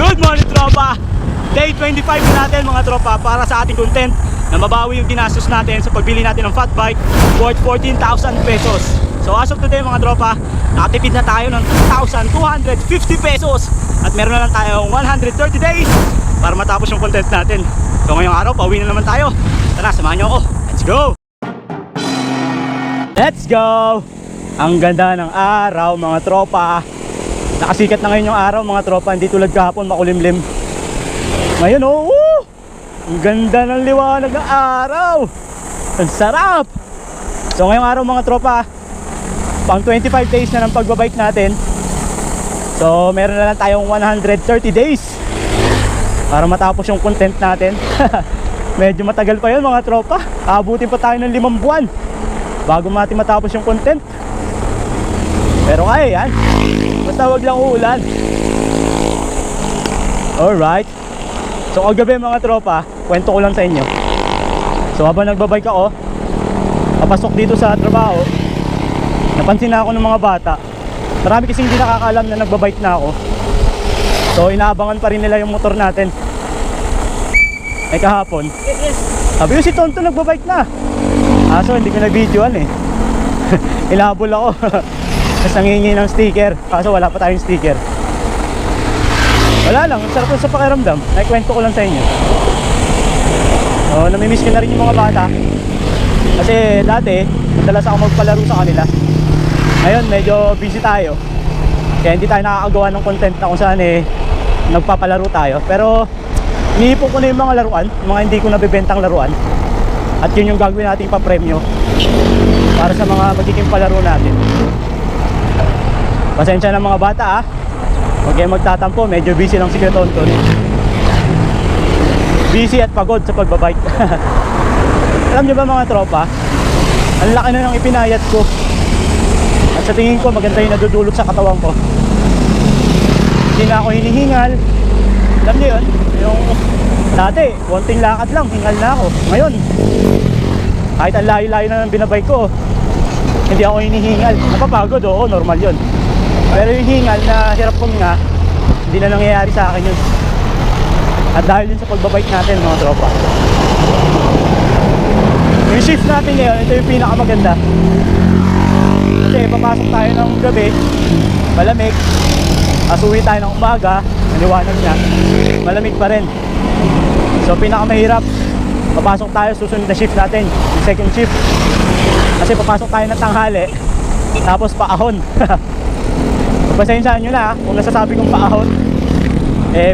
Good morning tropa! Day 25 na natin mga tropa para sa ating content na mabawi yung ginastos natin sa pagbili natin ng fat bike worth 14,000 pesos. So as of today mga tropa, nakatipid na tayo ng 2,250 pesos at meron na lang tayong 130 days para matapos yung content natin. So ngayong araw, pauwi na naman tayo. Tara, samahan nyo ako. Let's go! Let's go! Ang ganda ng araw mga tropa. Nakasikat na ngayon yung araw mga tropa, hindi tulad kahapon makulimlim. Ngayon oh, ang ganda ng liwanag ng araw. Ang sarap. So ngayong araw mga tropa, pang 25 days na ng pagbabike natin. So meron na lang tayong 130 days para matapos yung content natin. Medyo matagal pa yun mga tropa. Abutin pa tayo ng 5 buwan bago matapos yung content. Pero kaya yan, basta wag lang uulan. Alright. So kagabi mga tropa, kwento ko lang sa inyo. So habang nagbabike ako, papasok dito sa trabaho, napansin na ako ng mga bata. Marami kasing hindi nakakaalam na nagbabike na ako. So inaabangan pa rin nila yung motor natin. Kahapon sabi ko si Tonto nagbabike na. So hindi ko na-videoan eh. Inahabol ako. Tapos nangingi ng sticker, kaso wala pa tayong sticker. Wala lang, sarap sa pakiramdam. Naikwento ko lang sa inyo. So namimiss ko na rin yung mga bata. Kasi dati madalas ako magpalaro sa kanila. Ngayon medyo busy tayo, kaya hindi tayo nakakagawa ng content na kung saan nagpapalaro tayo. Pero iniipon ko na yung mga laruan, mga hindi ko nabibentang laruan. At yun yung gagawin nating pa-premyo para sa mga magiging palaro natin. Pasensya na mga bata huwag kayong magtatampo, medyo busy lang si Kuya Tonton. Busy at pagod sa pagbabike. Alam nyo ba mga tropa, ang laki na ng ipinayat ko. At sa tingin ko maganda yung nadudulot sa katawan ko. Hindi na ako hinihingal. Alam nyo yun, yung dati, konting lakad lang, hingal na ako. Ngayon, kahit ang layo-layo na ng binabike ko, hindi ako hinihingal. Napapagod, oo, normal yun. Pero yung hingal na hirap ko nga, hindi na nangyayari sa akin yun. At dahil yun sa pagbabike natin mga tropa. Yung shift natin ngayon, ito yung pinakamaganda. Kasi papasok tayo ng gabi, malamig. As uwi tayo ng umaga, naliwanag niya, malamig pa rin. So pinakamahirap, papasok tayo susunod na shift natin, yung second shift. Kasi papasok tayo ng tanghali, tapos paahon. Pasensyahan nyo na kung nasasabi kong paahon.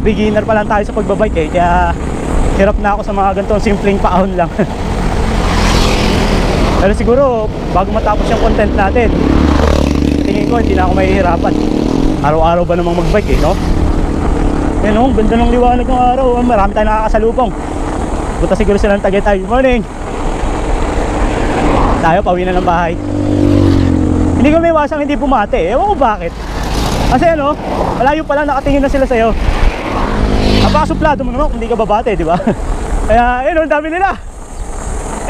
Beginner pa lang tayo sa pagbabike kaya hirap na ako sa mga ganitong simpleng paahon lang. Pero siguro bago matapos yung content natin, tingin ko hindi na ako mahihirapan. Araw-araw ba namang magbike no? Yan o, ganda ng liwanag ng araw. Marami tayong nakakasalubong. Buta siguro silang Tagaytay. Good morning. Tayo, pauwi na ng bahay. Hindi ko may iwasang hindi bumate. Ewan ko bakit. Kasi ano, malayo pa lang nakatingin na sila sa'yo. Napakasuplado mo naman kung hindi ka babate, di ba? Kaya, ang dami nila.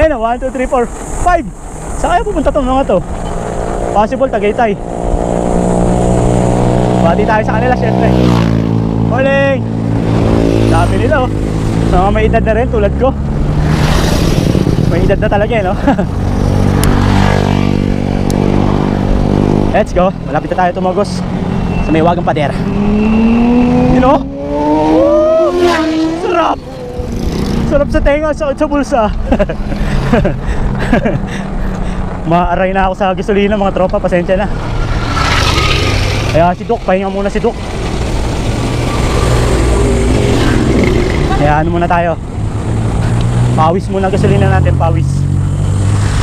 1, 2, 3, 4, 5. Saan kaya pupunta itong mga to? Possible, Tagaytay. Bati tayo sa kanila, syempre. Morning! Dami nila, oh. Sa mga may edad na rin, tulad ko. May edad na talaga, no? Let's go. Malapit na tayo tumagos sa may wagang pader. You know? Sarap! Sarap sa tenga, sakit sa bulsa. Maaray na ako sa gasolina mga tropa, pasensya na. Kaya si Duk, pahinga muna si Duk. Kaya ano muna tayo, pawis muna gasolina natin, pawis.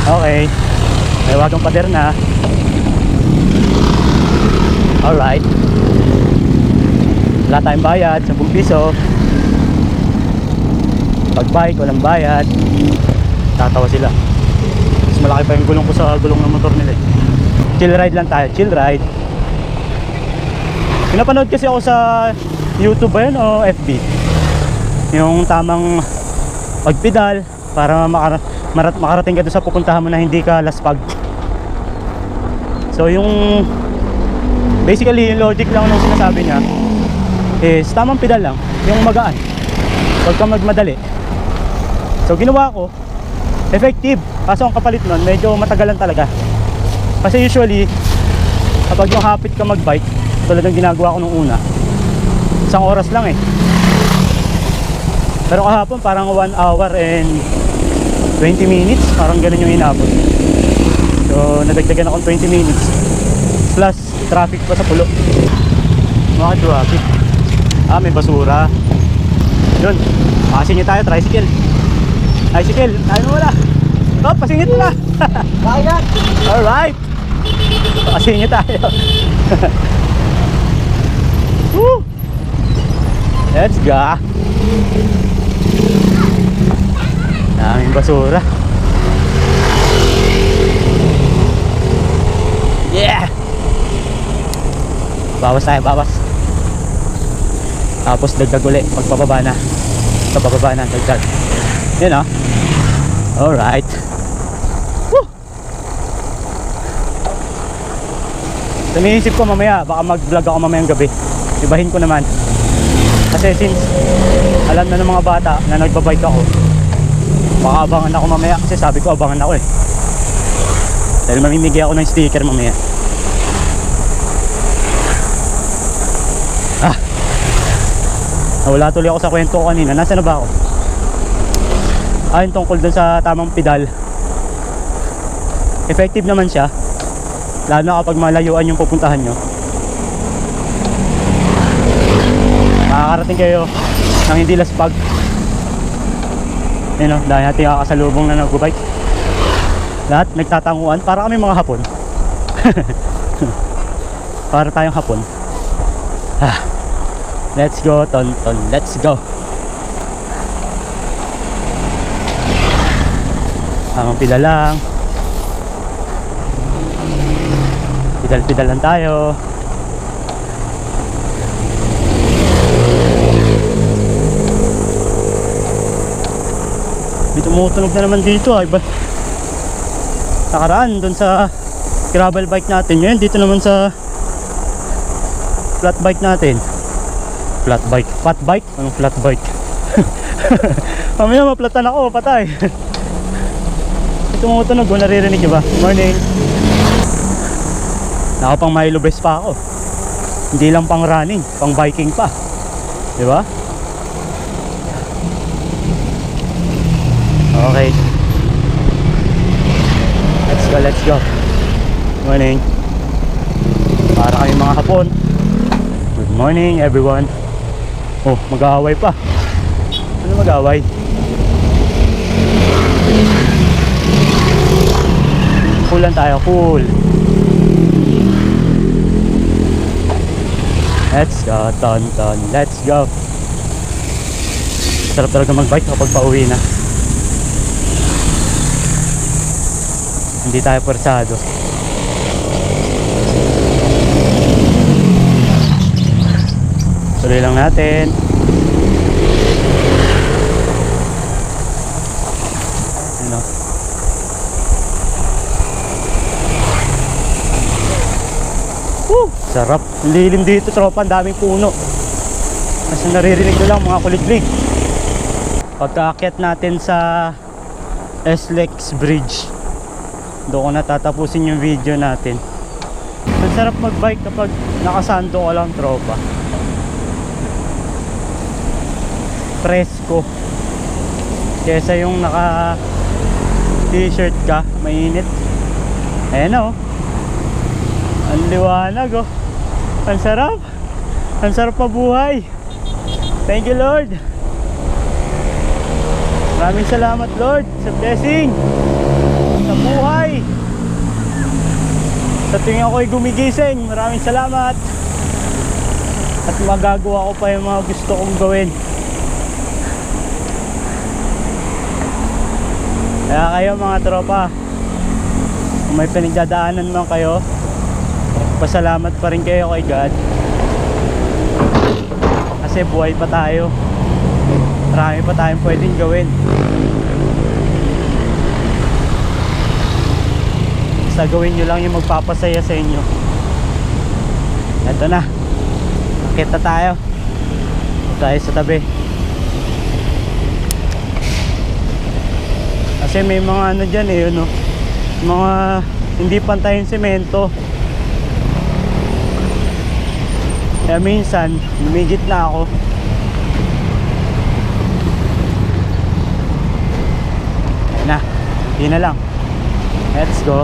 Okay, may wagang pader na. Alright. Wala tayong bayad, 10 piso. Pag bike, walang bayad. Tatawa sila. Mas malaki pa yung gulong ko sa gulong ng motor nila. Chill ride lang tayo, chill ride. Pinapanood kasi ako sa YouTube ba yun o FB, yung tamang pagpedal para makarating ka doon sa pupuntahan mo na hindi ka laspag. So yung basically yung logic lang nung sinasabi niya is tamang pedal lang, yung magaan. Huwag kang magmadali. So ginawa ko, effective. Kaso ang kapalit nun, medyo matagalan talaga. Kasi usually, kapag yung hapit ka magbike, tulad ng ginagawa ko nung una, 1 oras lang eh. Pero kahapon parang 1 hour and 20 minutes, parang ganun yung inabot. So nadagdagan akong 20 minutes plus traffic pa sa pulo. Bakit traffic? May basura. Yun, pasingit tayo, tricycle. Tayo mo wala. Oh, pasingit mo na. Kaya! Alright, pasingit tayo. Woo! Let's go. Daming basura. Yeah! Bawas tayo, bawas. Tapos dagdag ulit pagpababa na. Pagpababa na, dagdag. Yun o. Alright. Woo! Iniisip ko mamaya, baka mag-vlog ako mamayang gabi. Ibahin ko naman. Kasi since alam na ng mga bata na nagbabike ako, baka abangan ako mamaya. Kasi sabi ko abangan ako eh. Dahil mamimigay ako ng sticker mamaya. Nawala tuloy ako sa kwento ko kanina. Nasaan na ba ako? Yung tungkol dun sa tamang pedal. Effective naman siya, lalo na kapag malayuan yung pupuntahan nyo. Makakarating kayo nang hindi laspag. Yun o, dahil natin kakasalubong na nagbabike. Lahat nagtatanguan, para kami mga Hapon. Para tayong Hapon. Let's go, Tonton, let's go. Tamang pedal lang. Pedal lang tayo. May tumutunog na naman dito iba. Nakaraan dun sa gravel bike natin. Ngayon dito naman sa flat bike natin. Flat bike? Anong flat bike? Mamaya maplatan ako, patay. Tumutunog, naririnig nyo ba? Morning. Nakapang Milo Best pa ako. Hindi lang pang running, pang biking pa. Diba? Okay. Let's go. Morning. Para kami mga Hapon. Good morning everyone. Oh, mag-aaway pa. Ano mag-aaway? Cool lang tayo, cool. Let's go, Tonton. Let's go. Sarap talaga mag-bike kapag pauwi na. Hindi tayo persado. Tuloy lang natin. Ano? Woo! Sarap. Lilim dito, tropa. Ang daming puno. Kasi naririnig ko lang mga kuliglig. Pagkaakyat natin sa SLEX Bridge, doon ko natatapusin yung video natin. Ang sarap magbike kapag nakasando ka lang, tropa. Presko kesa yung naka t-shirt ka, mainit. Ayan o, ang liwanag o. Ang sarap. Ang sarap mabuhay. Thank you Lord. Maraming salamat Lord sa blessing, sa buhay, sa tuwing ako'y gumigising. Maraming salamat. At magagawa ko pa yung mga gusto kong gawin. Kaya kayo mga tropa, kung may pinagdadaanan man kayo, pasalamat pa rin kayo kay God. Kasi buhay pa tayo. Marami pa tayong pwedeng gawin. Basta gawin nyo lang yung magpapasaya sa inyo. Eto na, nakita tayo. tayo sa tabi. Kasi may mga ano dyan eh, no? Mga hindi pantay yung semento. Kaya minsan, lumigit na ako. Ayun na, hindi na lang. Let's go.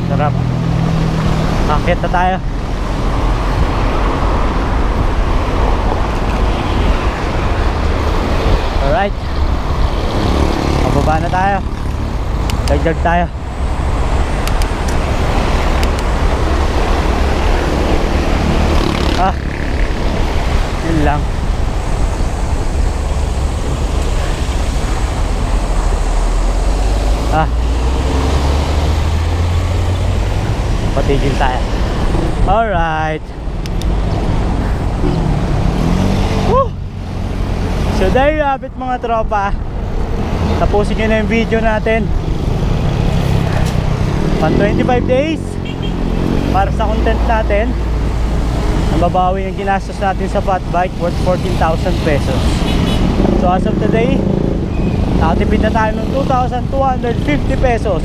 Sarap. Akit na tayo. Alright. Pababa na tayo. Dagdag tayo. Yun lang. Patigil tayo. Alright. Woo! So there you have it mga tropa. Tapusin nyo na yung video natin. Pan 25 days para sa content natin. Nababawi yung ginastos natin sa fat bike worth 14,000 pesos. So as of today, nakatipid na tayo ng 2,250 pesos.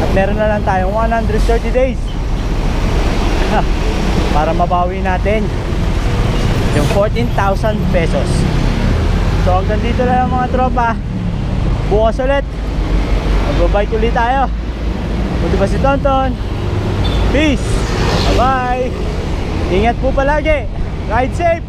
At meron na lang tayong 130 days para mabawi natin yung 14,000 pesos. So hanggang dito na lang mga tropa. Bukas ulit magbabike ulit tayo. Ito ba si Tonton? Peace. Bye bye. Ingat po palagi. Ride safe.